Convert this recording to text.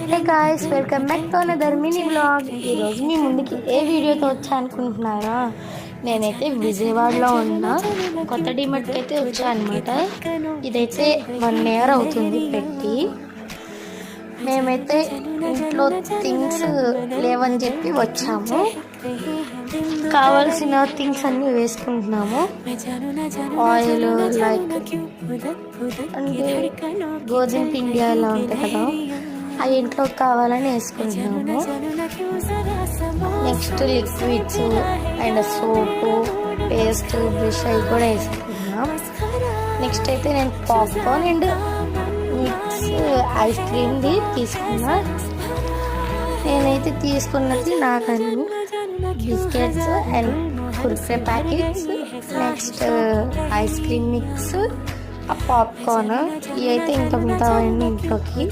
Hey guys, welcome back to another mini blog. ఈరోజు మీ ముందుకి ఏ వీడియోతో వచ్చా అనుకుంటున్నారా? నేనైతే విజయవాడలో ఉన్న కొత్త డిమార్ట్కి అయితే వచ్చా అనమాట. ఇదైతే 1 year అవుతుంది పెట్టి. మేమైతే ఇంట్లో థింగ్స్ లేవని చెప్పి వచ్చాము. కావాల్సిన థింగ్స్ అన్నీ వేసుకుంటున్నాము. ఆయిల్ లైక్ అంటే గోధుమ పిండి అలా ఉంటాయి కదా, అవి ఇంట్లో కావాలని వేసుకుంటున్నాము. Next liquids and soap, paste, brush అవి కూడా వేసుకుంటున్నాం. నెక్స్ట్ అయితే నేను పాప్కార్న్ అండ్ మిక్స్ ఐస్ క్రీమ్ది తీసుకున్నా. నేనైతే తీసుకున్నది నాకని biscuits and Kurkure packets, next ice cream mix, ఆ పాప్కార్న్, ఇవి అయితే ఇంకా మిగతావన్నీ ఇంట్లోకి.